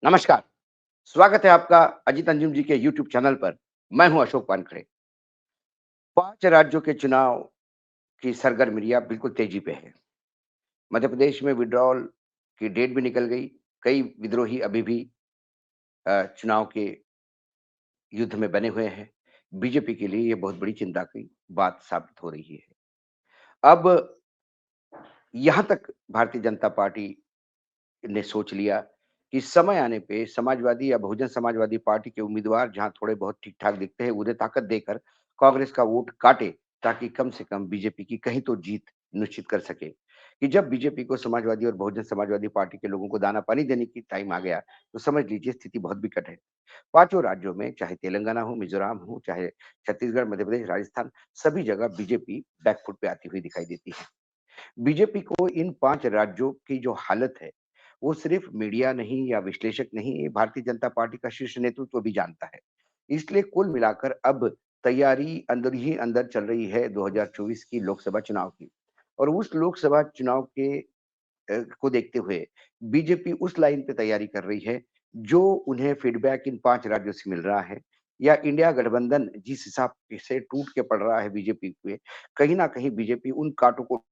नमस्कार, स्वागत है आपका अजीत अंजुम जी के यूट्यूब चैनल पर। मैं हूं अशोक वानखड़े। 5 राज्यों के चुनाव की सरगर्मियाँ बिल्कुल तेजी पे है। मध्य प्रदेश में विथड्रॉल की डेट भी निकल गई। कई विद्रोही अभी भी चुनाव के युद्ध में बने हुए हैं। बीजेपी के लिए ये बहुत बड़ी चिंता की बात साबित हो रही है। अब यहाँ तक भारतीय जनता पार्टी ने सोच लिया कि समय आने पे समाजवादी या बहुजन समाजवादी पार्टी के उम्मीदवार जहाँ थोड़े बहुत ठीक-ठाक दिखते हैं, उन्हें ताकत देकर कांग्रेस का वोट काटे, ताकि कम से कम बीजेपी की कहीं तो जीत निश्चित कर सके। कि जब बीजेपी को समाजवादी और बहुजन समाजवादी पार्टी के लोगों को दाना-पानी देने की टाइम आ गया, तो समझ लीजिए स्थिति बहुत विकट है। पाँचों राज्यों में चाहे तेलंगाना हो, मिज़ोरम हो, चाहे छत्तीसगढ़, मध्य प्रदेश, राजस्थान, सभी जगह बीजेपी बैक फुट पे आती हुई दिखाई देती है। बीजेपी को इन 5 राज्यों की जो हालत है, वो सिर्फ़ मीडिया नहीं या विश्लेषक नहीं, ये भारतीय जनता पार्टी का शीर्ष नेतृत्व भी जानता है। इसलिए कुल मिलाकर अब तैयारी अंदर ही अंदर चल रही है 2024 की लोकसभा चुनाव की। और उस लोकसभा चुनाव के को देखते हुए बीजेपी उस लाइन पे तैयारी कर रही है, जो उन्हें फीडबैक इन 5 राज्यों से मिल रहा है या इंडिया गठबंधन जिस हिसाब से टूट के पड़ रहा है बीजेपी पे, कहीं न कहीं बीजेपी उन कांटों को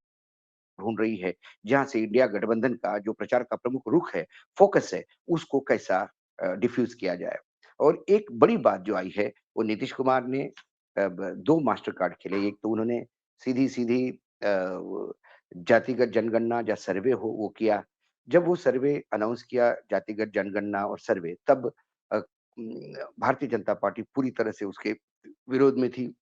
ढूँढ रही है, जहाँ से इंडिया गठबंधन का जो प्रचार का प्रमुख रुख है, फ़ोकस है, उसको कैसा डिफ्यूज़ किया जाए। और एक बड़ी बात जो आई है, वो नीतीश कुमार ने अ, ब 2 मास्टर कार्ड खेले। एक तो उन्होंने सीधी-सीधी वो जातिगत जनगणना या सर्वे हो वो किया। जब वो सर्वे अनाउंस किया जातिगत जनगणना और सर्वे तब भारतीय जनता पार्टी पूरी तरह से उसके विरोध में थी।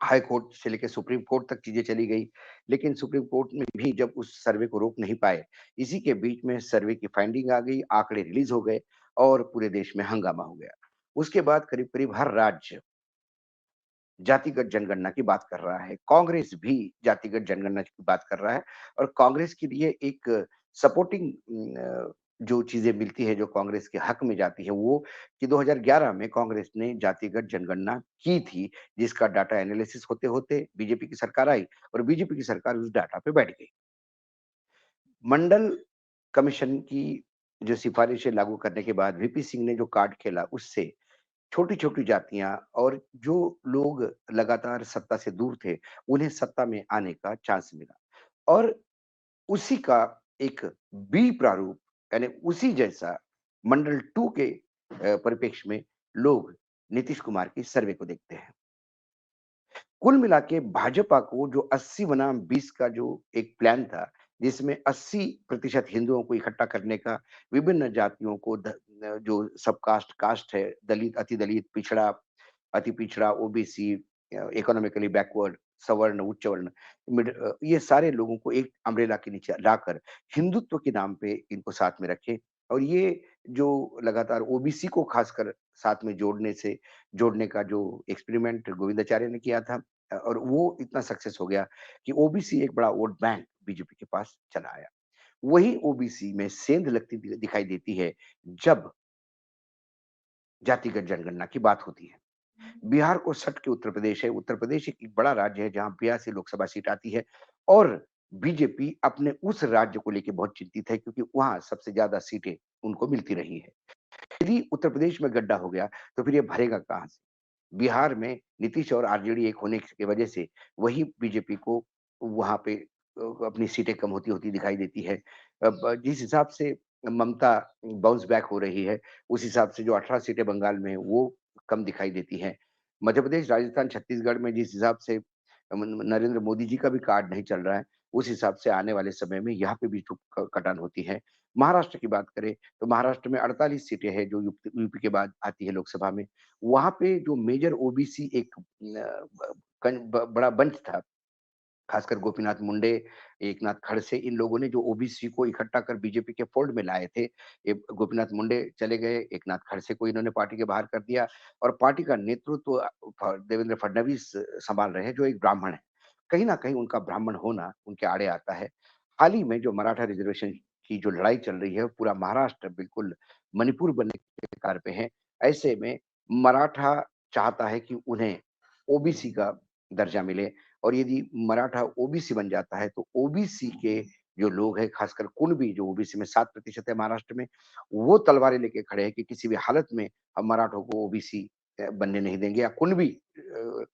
हाई कोर्ट से लेके सुप्रीम कोर्ट तक चीज़ें चली गई, लेकिन सुप्रीम कोर्ट में भी जब उस सर्वे को रोक नहीं पाए, इसी के बीच में सर्वे की फाइंडिंग आ गई, आंकड़े रिलीज़ हो गए और पूरे देश में हंगामा हो गया। उसके बाद करीब-करीब हर राज्य जातिगत जनगणना की बात कर रहा है। कांग्रेस भी जातिगत जनगणना की बात कर रहा है और कांग्रेस के लिए एक सपोर्टिंग जो चीज़ें मिलती है, जो कांग्रेस के हक में जाती है, वो कि 2011 में कांग्रेस ने जातिगत जनगणना की थी, जिसका डाटा एनालिसिस होते-होते बीजेपी की सरकार आई और बीजेपी की सरकार उस डाटा पे बैठ गई। मंडल कमीशन की जो सिफारिशें लागू करने के बाद वीपी सिंह ने जो कार्ड खेला, उससे छोटी-छोटी जातियाँ और जो लोग लगातार सत्ता से दूर थे, उन्हें सत्ता में आने का चांस मिला और उसी का एक बी प्रारूप यानी उसी जैसा मंडल 2 के परिप्रेक्ष्य में लोग नीतीश कुमार की सर्वे को देखते हैं। कुल मिला के भाजपा को जो 80 बनाम 20 का जो एक प्लान था, जिसमें 80% हिंदुओं को इकट्ठा करने का, विभिन्न जातियों को जो सब कास्ट कास्ट है, दलित, अति दलित, पिछड़ा, अति पिछड़ा, ओबीसी, इकोनॉमिकली बैकवर्ड, सवर्ण, उच्च वर्ण, ये सारे लोगों को एक अम्ब्रेला के नीचे लाकर हिंदुत्व के नाम पे इनको साथ में रखें और ये जो लगातार ओबीसी को खासकर साथ में जोड़ने का जो एक्सपेरिमेंट गोविंदाचार्य ने किया था और वो इतना सक्सेस हो गया कि ओबीसी एक बड़ा वोट बैंक बीजेपी के पास चला आया। वही ओबीसी में सेंध लगती दिखाई देती है जब जातिगत जनगणना की बात होती है। बिहार को सट के उत्तर प्रदेश है। उत्तर प्रदेश एक बड़ा राज्य है जहाँ 82 लोकसभा सीट आती है और बीजेपी अपने उस राज्य को लेके बहुत चिंतित है क्योंकि वहाँ सबसे ज़्यादा सीटें उनको मिलती रही है। यदि उत्तर प्रदेश में गड्ढा हो गया, तो फिर ये भरेगा कहाँ से? बिहार में नीतीश और आरजेडी एक होने की वजह से वही बीजेपी को वहाँ पे अपनी सीटें कम होती-होती दिखाई देती है। अब जिस हिसाब से ममता बाउंस बैक हो रही है, उस हिसाब से जो 18 सीटें बंगाल में हैं, वो कम दिखाई देती हैं। मध्य प्रदेश, राजस्थान, छत्तीसगढ़ में जिस हिसाब से नरेंद्र मोदी जी का भी कार्ड नहीं चल रहा है, उस हिसाब से आने वाले समय में यहाँ पे भी चुप क कटान होती है। महाराष्ट्र की बात करें, तो महाराष्ट्र में 48 सीटें हैं जो यूपी के बाद आती है लोकसभा में। वहाँ पे जो मेजर ओबीसी एक बड़ा बंच था, खासकर गोपीनाथ मुंडे, एकनाथ खड़से इन लोगों ने जो ओबीसी को इकट्ठा कर बीजेपी के फोल्ड में लाए थे। गोपीनाथ मुंडे चले गए, एकनाथ खड़से को इन्होंने पार्टी के बाहर कर दिया और पार्टी का नेतृत्व देवेंद्र फडणवीस संभाल रहे हैं जो एक ब्राह्मण है। कहीं न कहीं उनका ब्राह्मण होना उनके आड़े आता है। हाल ही में जो मराठा रिजर्वेशन की जो लड़ाई चल रही है, पूरा महाराष्ट्र बिल्कुल मणिपुर बनने के कगार पे है। ऐसे में मराठा चाहता है कि उन्हें ओबीसी का दर्जा मिले और यदि मराठा ओबीसी बन जाता है, तो ओबीसी के जो लोग हैं, खासकर कुणबी जो ओबीसी में 7% है महाराष्ट्र में, वो तलवारें लेके खड़े हैं कि किसी भी हालत में हम मराठों को ओबीसी बनने नहीं देंगे या कुणबी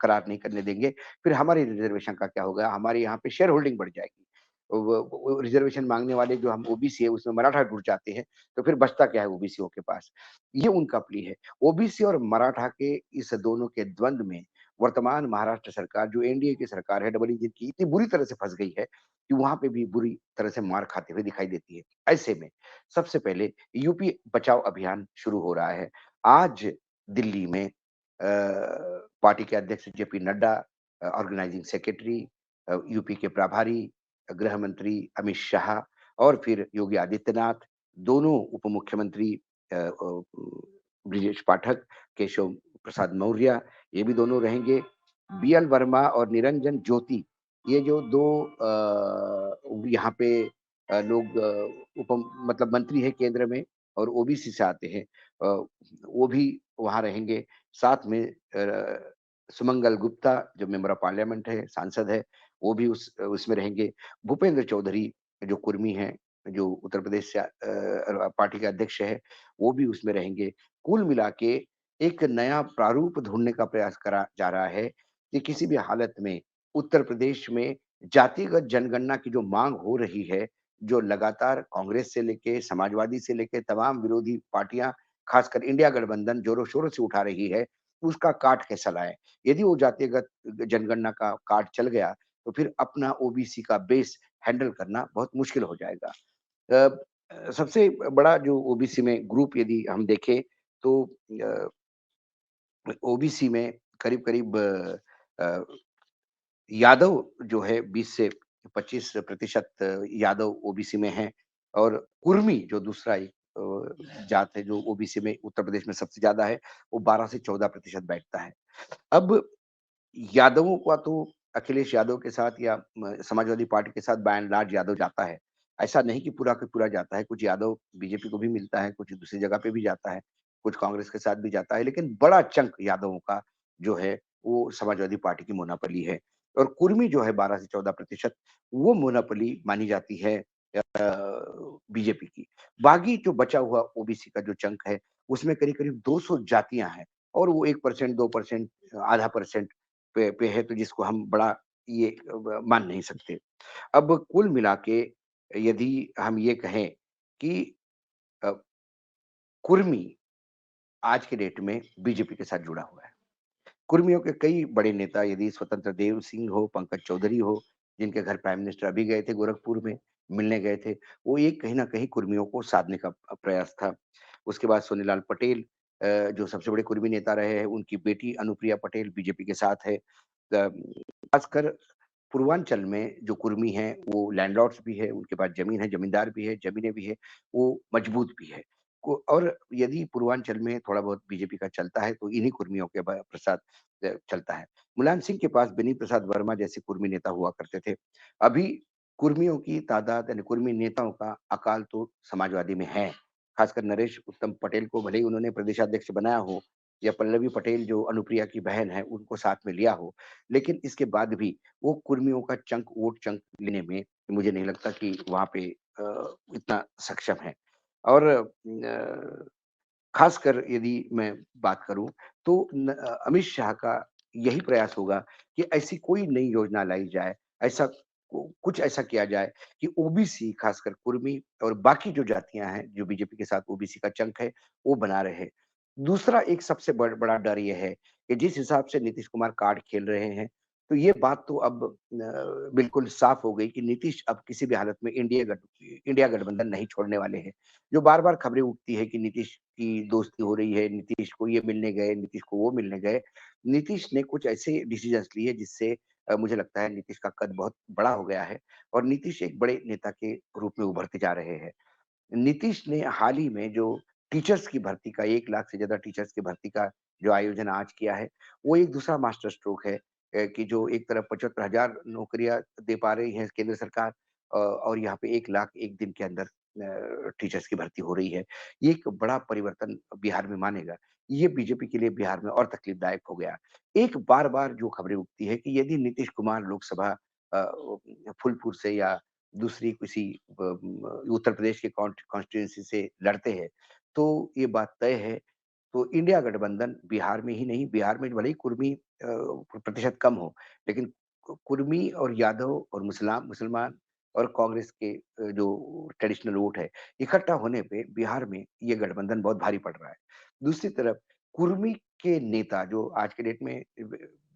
करार नहीं करने देंगे। फिर हमारी रिज़र्वेशन का क्या होगा? हमारे यहाँ पे शेयर होल्डिंग बढ़ जाएगी। वो रिज़र्वेशन माँगने वाले जो हम ओबीसी है, उसमें मराठा जुड़ जाते हैं, तो फिर बचता क्या है ओबीसीओ के पास? ये उनका प्ली है। ओबीसी और मराठा के इस दोनों के द्वंद में वर्तमान महाराष्ट्र सरकार जो एनडीए की सरकार है, डबल इंजन की, इतनी बुरी तरह से फँस गई है कि वहाँ पे भी बुरी तरह से मार खाते हुए दिखाई देती है। ऐसे में सबसे पहले यूपी बचाओ अभियान शुरू हो रहा है। आज दिल्ली में पार्टी के अध्यक्ष JP Nadda, organising secretary, UP के प्रभारी, गृह मंत्री अमित शाह और फिर योगी आदित्यनाथ, दोनों उप मुख्यमंत्री ब्रिजेश पाठक, केशव प्रसाद मौर्य, ये भी दोनों रहेंगे। बीएल वर्मा और निरंजन ज्योति, ये जो 2 यहाँ पे लोग उप मतलब मंत्री हैं केंद्र में और ओबीसी से आते हैं। वो भी वहाँ रहेंगे। साथ में सुमंगल गुप्ता जो मेंबर ऑफ पार्लियामेंट है, सांसद है, वो भी उसमें रहेंगे। भूपेंद्र चौधरी जो कुर्मी हैं, जो उत्तर प्रदेश से पार्टी के अध्यक्ष है, वो भी उसमें रहेंगे। कुल मिला के एक नया प्रारूप ढूँढने का प्रयास करा जा रहा है कि किसी भी हालत में उत्तर प्रदेश में जातिगत जनगणना की जो माँग हो रही है, जो लगातार कांग्रेस से लेके, समाजवादी से लेके तमाम विरोधी पार्टियाँ, खासकर इंडिया गठबंधन ज़ोरों-शोरों से उठा रही है, उसका काट कैसा लाएँ? यदि वो जातिगत जनगणना का काट चल गया, तो फिर अपना ओबीसी का बेस हैंडल करना बहुत मुश्किल हो जाएगा। सबसे बड़ा जो ओबीसी में ग्रुप यदि हम देखें तो अ, ओबीसी में करीब-करीब अ, यादव जो है 20 से 25% यादव ओबीसी में हैं और कुर्मी जो दूसरा एक जात है जो ओबीसी में उत्तर प्रदेश में सबसे ज़्यादा है, वो 12 से 14% बैठता है। अब यादवों का तो अखिलेश यादव के साथ या समाजवादी पार्टी के साथ बाय एंड लार्ज यादव जाता है। ऐसा नहीं कि पूरा का पूरा जाता है, कुछ यादव बीजेपी को भी मिलता है, कुछ दूसरी जगह पे भी जाता है, कुछ कांग्रेस के साथ भी जाता है, लेकिन बड़ा चंक यादवों का जो है, वो समाजवादी पार्टी की मोनोपोली है। और कुर्मी जो है 12 से 14% वो मोनोपोली मानी जाती है बीजेपी की। बाकी जो बचा हुआ ओबीसी का जो चंक है, उसमें करीब-करीब 200 जातियाँ हैं और वो 1% 2% आधा परसेंट पे है तो जिसको हम बड़ा ये मान नहीं सकते। अब कुल मिला के यदि हम ये कहें कि अ, कुर्मी आज के डेट में बीजेपी के साथ जुड़ा हुआ है। कुर्मियों के कई बड़े नेता यदि स्वतंत्र देव सिंह हो, पंकज चौधरी हो, जिनके घर प्राइम मिनिस्टर अभी गए थे गोरखपुर में, मिलने गए थे, वो एक कहीं न कहीं कुर्मियों को साधने का प्रयास था। उसके बाद सोनीलाल पटेल जो सबसे बड़े कुर्मी नेता रहे हैं, उनकी बेटी अनुप्रिया पटेल बीजेपी के साथ है। खासकर पूर्वांचल में जो कुर्मी हैं, वो लैंडलॉर्ड्स भी है, उनके पास ज़मीन है, ज़मींदार भी है, ज़मीनें भी है, वो मजबूत भी है। को और यदि पूर्वांचल में थोड़ा बहुत बीजेपी का चलता है, तो इन्हीं कुर्मियों के प्रसाद चलता है। मुलायम सिंह के पास बेनी प्रसाद वर्मा जैसे कुर्मी नेता हुआ करते थे। अभी कुर्मियों की तादाद यानी कुर्मी नेताओं का अकाल तो समाजवादी में है। खासकर नरेश उत्तम पटेल को भले ही उन्होंने प्रदेशाध्यक्ष बनाया हो या पल्लवी पटेल जो अनुप्रिया की बहन है, उनको साथ में लिया हो, लेकिन इसके बाद भी वो कुर्मियों का वोट चंक लेने में मुझे नहीं लगता कि वहाँ पे इतना सक्षम है। और खासकर यदि मैं बात करूँ तो अमित शाह का यही प्रयास होगा कि ऐसी कोई नई योजना लाई जाए, ऐसा कुछ ऐसा किया जाए कि ओबीसी खासकर कुर्मी और बाकी जो जातियाँ हैं, जो बीजेपी के साथ ओबीसी का चंक है, वो बना रहे। दूसरा एक सबसे बड़ा डर ये है कि जिस हिसाब से नीतीश कुमार कार्ड खेल रहे हैं, तो ये बात तो अब बिल्कुल साफ हो गई कि नीतीश अब किसी भी हालत में इंडिया गठबंधन नहीं छोड़ने वाले हैं। जो बार-बार खबरें उठती है कि नीतीश की दोस्ती हो रही है, नीतीश को ये मिलने गए, नीतीश को वो मिलने गए। नीतीश ने कुछ ऐसे डिसीजंस लिए जिससे मुझे लगता है नीतीश का कद बहुत बड़ा हो गया है और नीतीश एक बड़े नेता के रूप में उभरते जा रहे हैं। नीतीश ने हाल ही में जो टीचर्स की भर्ती का 1 लाख से ज़्यादा टीचर्स की भर्ती का जो आयोजन आज किया है, वो एक दूसरा मास्टर स्ट्रोक है कि जो एक तरफ 75,000 नौकरियाँ दे पा रही है केंद्र सरकार और यहाँ पे 1 लाख 1 दिन के अंदर टीचर्स की भर्ती हो रही है। ये एक बड़ा परिवर्तन बिहार में मानेगा। ये बीजेपी के लिए बिहार में और तकलीफदायक हो गया। एक बार-बार जो खबरें उठती है कि यदि नीतीश कुमार लोकसभा फूलपुर से या दूसरी किसी उत्तर प्रदेश के कॉन्स्टिट्यूएंसी से लड़ते हैं, तो ये बात तय है। तो इंडिया गठबंधन बिहार में ही नहीं, बिहार में भले ही कुर्मी प्रतिशत कम हो, लेकिन कुर्मी और यादव और मुसलमान और कांग्रेस के जो ट्रेडिशनल वोट है, इकट्ठा होने पे बिहार में ये गठबंधन बहुत भारी पड़ रहा है। दूसरी तरफ कुर्मी के नेता जो आज के डेट में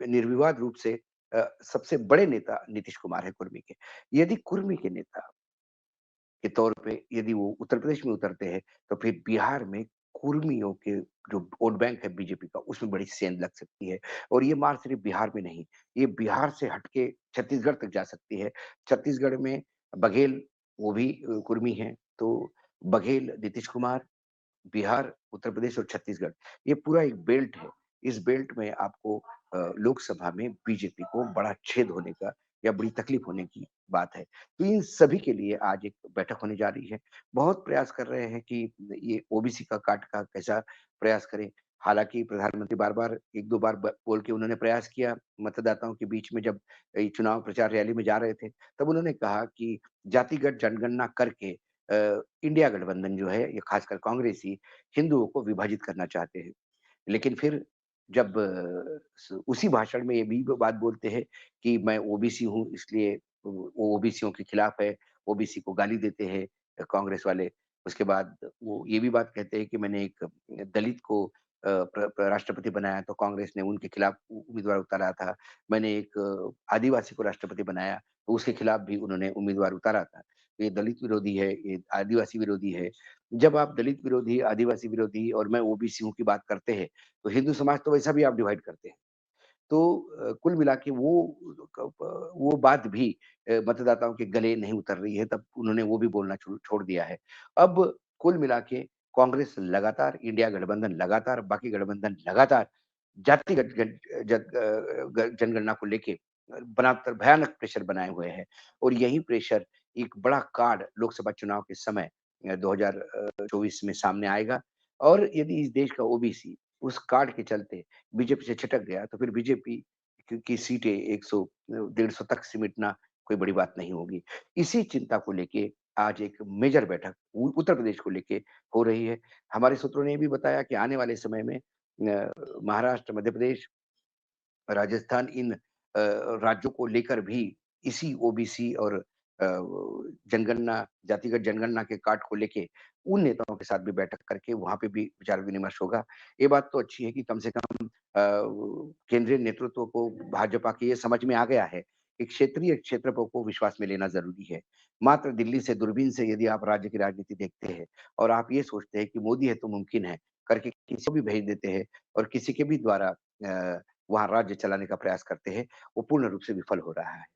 निर्विवाद रूप से सबसे बड़े नेता नीतीश कुमार है कुर्मी के। यदि कुर्मी के नेता के तौर पे यदि वो उत्तर प्रदेश में उतरते हैं, तो फिर बिहार में कुर्मियों के जो वोट बैंक है बीजेपी का, उसमें बड़ी सेंध लग सकती है। और ये मार सिर्फ बिहार में नहीं, ये बिहार से हट के छत्तीसगढ़ तक जा सकती है। छत्तीसगढ़ में बघेल वो भी कुर्मी हैं, तो बघेल, नीतीश कुमार, बिहार, उत्तर प्रदेश और छत्तीसगढ़, ये पूरा एक बेल्ट है। इस बेल्ट में आपको लोकसभा में बीजेपी को बड़ा छेद होने का या बड़ी तकलीफ होने की बात है। तो इन सभी के लिए आज एक बैठक होने जा रही है। बहुत प्रयास कर रहे हैं कि ये ओबीसी का काट का कैसा प्रयास करें। हालाँकि प्रधानमंत्री बार-बार 1-2 बार ब बोल के उन्होंने प्रयास किया मतदाताओं के बीच में जब चुनाव प्रचार रैली में जा रहे थे, तब उन्होंने कहा कि जातिगत जनगणना करके इंडिया गठबंधन जो है, ये खासकर कांग्रेसी हिंदुओं को विभाजित करना चाहते हैं। लेकिन फिर जब उसी भाषण में ये भी बात बोलते हैं कि मैं ओबीसी हूँ इसलिए वो ओबीसियों के खिलाफ है, ओबीसी को गाली देते हैं कांग्रेस वाले। उसके बाद वो ये भी बात कहते हैं कि मैंने एक दलित को राष्ट्रपति बनाया तो कांग्रेस ने उनके खिलाफ उम्मीदवार उतारा था। मैंने एक आदिवासी को राष्ट्रपति बनाया तो उसके खिलाफ भी उन्होंने उम्मीदवार उतारा था। ये दलित विरोधी है, ये आदिवासी विरोधी है। जब आप दलित विरोधी, आदिवासी विरोधी और मैं ओबीसी हूँ की बात करते हैं, तो हिंदू समाज तो वैसा भी आप डिवाइड करते हैं। तो कुल मिला के वो बात भी मतदाताओं के गले नहीं उतर रही है, तब उन्होंने वो भी बोलना छोड़ दिया है। अब कुल मिला के कांग्रेस लगातार, इंडिया गठबंधन लगातार, बाकी गठबंधन लगातार जातिगत जनगणना को लेके बनाकर भयानक प्रेशर बनाए हुए हैं और यही प्रेशर एक बड़ा कार्ड लोकसभा चुनाव के समय 2024 में सामने आएगा और यदि इस देश का ओबीसी उस कार्ड के चलते बीजेपी से छिटक गया तो फिर बीजेपी की सीटें 100 150 तक सिमटना कोई बड़ी बात नहीं होगी। इसी चिंता को लेके आज एक मेजर बैठक उत्तर प्रदेश को लेके हो रही है। हमारे सूत्रों ने ये भी बताया कि आने वाले समय में महाराष्ट्र, मध्य प्रदेश, राजस्थान इन राज्यों को लेकर भी इसी ओबीसी और जनगणना जातिगत जनगणना के कार्ड को लेके उन नेताओं के साथ भी बैठक करके वहाँ पे भी विचार-विमर्श होगा। ये बात तो अच्छी है कि कम से कम केंद्रीय नेतृत्व को भाजपा की ये समझ में आ गया है कि क्षेत्रीय क्षेत्रफों को विश्वास में लेना ज़रूरी है। मात्र दिल्ली से दूरबीन से यदि आप राज्य की राजनीति देखते हैं और आप ये सोचते हैं कि मोदी है तो मुमकिन है, करके किसी को भी भेज देते हैं और किसी के भी द्वारा वहाँ राज्य चलाने का प्रयास करते हैं, वो पूर्ण रूप से विफल हो रहा है।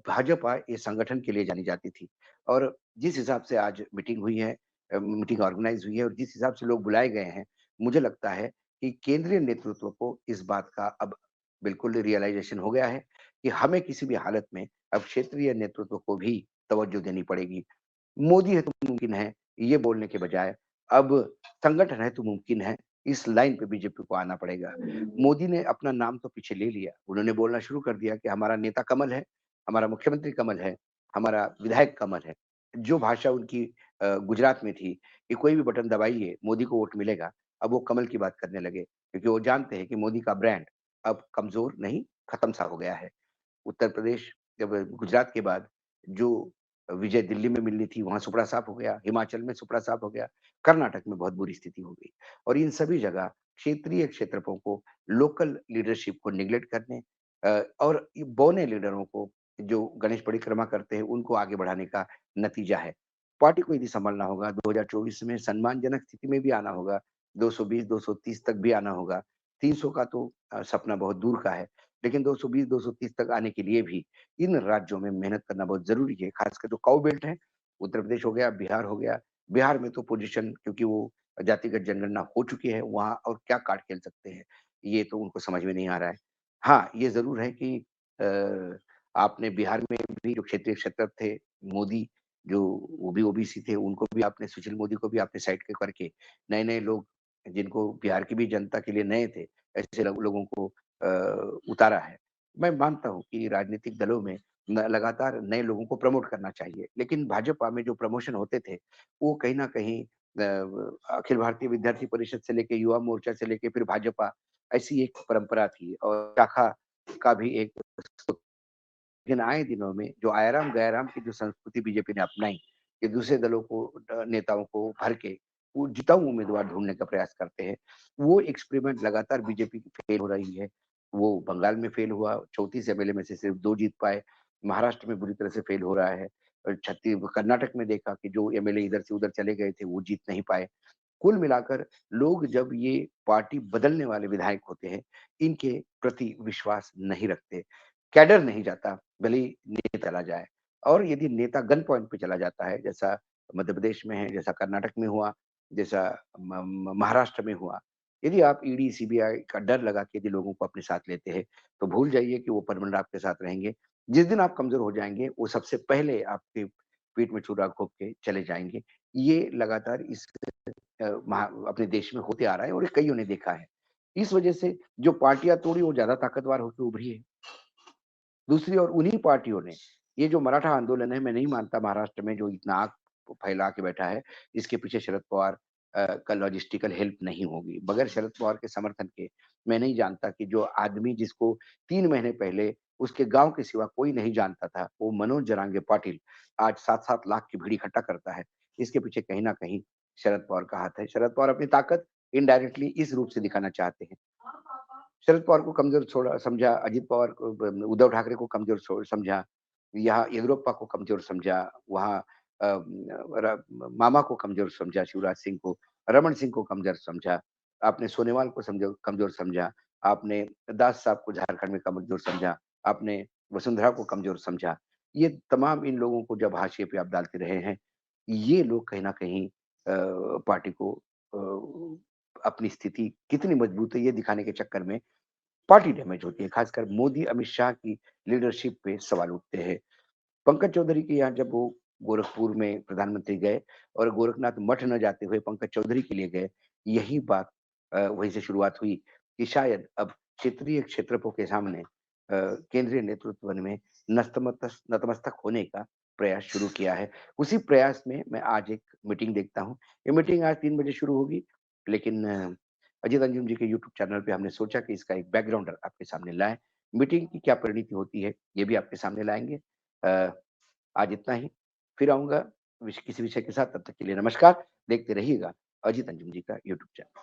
भाजपा ये संगठन के लिए जानी जाती थी और जिस हिसाब से आज मीटिंग हुई है मीटिंग ऑर्गेनाइज़ हुई है और जिस हिसाब से लोग बुलाए गए हैं, मुझे लगता है कि केंद्रीय नेतृत्व को इस बात का अब बिल्कुल रियलाइज़ेशन हो गया है कि हमें किसी भी हालत में अब क्षेत्रीय नेतृत्व को भी तवज्जो देनी पड़ेगी। मोदी है तो मुमकिन है, ये बोलने के बजाय अब संगठन है तो मुमकिन है, इस लाइन पे बीजेपी को आना पड़ेगा। मोदी ने अपना नाम तो पीछे ले लिया, उन्होंने बोलना शुरू कर दिया कि हमारा नेता कमल है, हमारा मुख्यमंत्री कमल है, हमारा विधायक कमल है। जो भाषा उनकी गुजरात में थी कि कोई भी बटन दबाइए, मोदी को वोट मिलेगा, अब वो कमल की बात करने लगे, क्योंकि वो जानते हैं कि मोदी का ब्रांड अब कमज़ोर नहीं, खत्म-सा हो गया है। उत्तर प्रदेश जब गुजरात के बाद जो विजय दिल्ली में मिलनी थी, वहाँ सुपड़ा साफ हो गया, हिमाचल में सुपड़ा साफ हो गया, कर्नाटक में बहुत बुरी स्थिति हो गई और इन सभी जगह क्षेत्रीय क्षेत्रफों को, लोकल लीडरशिप को नेग्लेक्ट करने और ये बौने लीडरों को जो गणेश परिक्रमा करते हैं, उनको आगे बढ़ाने का नतीजा है। पार्टी को यदि सँभलना होगा, 2024 में सम्मानजनक स्थिति में भी आना होगा, 220-230 तक भी आना होगा, 300 का तो सपना बहुत दूर का है। लेकिन 220-230 तक आने के लिए भी इन राज्यों में मेहनत करना बहुत ज़रूरी है, खासकर जो काऊ बेल्ट है, उत्तर प्रदेश हो गया, बिहार हो गया। बिहार में तो पोज़ीशन क्योंकि वो जातिगत जनगणना हो चुकी है, वहाँ और क्या कार्ड खेल सकते हैं, ये तो उनको समझ में नहीं आ रहा है। हाँ, ये ज़रूर है कि आपने बिहार में भी जो क्षेत्रीय क्षेत्र थे, मोदी जो वो भी ओबीसी थे, उनको भी आपने सुशील मोदी को भी आपने साइड के करके नए-नए लोग जिनको बिहार की भी जनता के लिए नए थे, ऐसे लोगों को उतारा है। मैं मानता हूँ कि राजनीतिक दलों में लगातार नए लोगों को प्रमोट करना चाहिए। लेकिन भाजपा में जो प्रमोशन होते थे, वो कहीं न कहीं अखिल भारतीय विद्यार्थी परिषद से लेके युवा मोर्चा से लेके फिर भाजपा, ऐसी एक परंपरा थी और शाखा का भी एक। लेकिन आए दिनों में जो आयाराम-गयाराम की जो संस्कृति बीजेपी ने अपनाई, कि दूसरे दलों को नेताओं को भर के वो जिताऊ उम्मीदवार ढूँढने का प्रयास करते हैं। वो एक्सपेरिमेंट लगातार बीजेपी की फेल हो रही है। वो बंगाल में फेल हुआ, 34 एमएलए में से सिर्फ 2 जीत पाए। महाराष्ट्र में बुरी तरह से फेल हो रहा है। कर्नाटक में देखा कि जो एमएलए इधर से उधर चले गए थे, वो जीत नहीं पाए। कुल मिलाकर लोग जब ये पार्टी बदलने वाले विधायक होते हैं, इनके प्रति विश्वास नहीं रखते। कैडर नहीं जाता, भले ही नेता चला जाए। और यदि नेता गन पॉइंट पे चला जाता है, जैसा मध्य प्रदेश में है, जैसा कर्नाटक में हुआ, जैसा म म महाराष्ट्र में हुआ। यदि आप ईडी, सीबीआई का डर लगा के यदि लोगों को अपने साथ लेते हैं, तो भूल जाइए कि वो परमानेंट आपके साथ रहेंगे। जिस दिन आप कमज़ोर हो जाएँगे, वो सबसे पहले आपकी पीठ में छुरा घोंप के चले जाएँगे। ये लगातार इस महा अपने देश में होते आ रहा है और ये कइयों ने देखा है। इस वजह से जो पार्टियाँ तोड़ी वो ज़्यादा ताकतवर होके उभरी है। दूसरी ओर उन्हीं पार्टियों ने ये जो मराठा आंदोलन है, मैं नहीं मानता महाराष्ट्र में जो इतना आग फैला के बैठा है, इसके पीछे शरद पवार का लॉजिस्टिकल हेल्प नहीं होगी। बगैर शरद पवार के समर्थन के मैं नहीं जानता कि जो आदमी जिसको 3 महीने पहले उसके गाँव के सिवा कोई नहीं जानता था, वो मनोज जरांगे पाटिल आज 7-7 लाख की भीड़ इकट्ठा करता है। इसके पीछे कहीं न कहीं शरद पवार का हाथ है। शरद पवार अपनी ताकत इनडायरेक्टली इस रूप से दिखाना चाहते हैं। शरद पवार को कमज़ोर छोड़ा समझा, अजित पवार को ब उद्धव ठाकरे को कमज़ोर समझा, यहाँ येदियुरप्पा को कमज़ोर समझा, वहाँ मामा को कमज़ोर समझा शिवराज सिंह को, रमन सिंह को कमज़ोर समझा, आपने सोनेवाल को कमज़ोर समझा, आपने दास साहब को झारखंड में कमज़ोर समझा, आपने वसुंधरा को कमज़ोर समझा। ये तमाम इन लोगों को जब हाशिए पे आप डालते रहे हैं, ये लोग कहीं न कहीं पार्टी को अपनी स्थिति कितनी मजबूत है ये दिखाने के चक्कर में पार्टी डैमेज होती है, खासकर मोदी, अमित शाह की लीडरशिप पे सवाल उठते हैं। पंकज चौधरी के यहाँ जब वो गोरखपुर में प्रधानमंत्री गए और गोरखनाथ मठ न जाते हुए पंकज चौधरी के लिए गए, यही बात वहीं से शुरुआत हुई कि शायद अब क्षेत्रीय क्षेत्रपों के सामने केंद्रीय नेतृत्व में नतमस्तक होने का प्रयास शुरू किया है। उसी प्रयास में मैं आज एक मीटिंग देखता हूँ। ये मीटिंग आज 3 बजे शुरू होगी, लेकिन अजीत अंजुम जी के यूट्यूब चैनल पे हमने सोचा कि इसका एक बैकग्राउंडर आपके सामने लाएँ। मीटिंग की क्या परिणति होती है, ये भी आपके सामने लाएँगे। अ, आज इतना ही, फिर आऊँगा किसी विषय के साथ, तब तक के लिए नमस्कार। देखते रहिएगा अजीत अंजुम जी का यूट्यूब चैनल।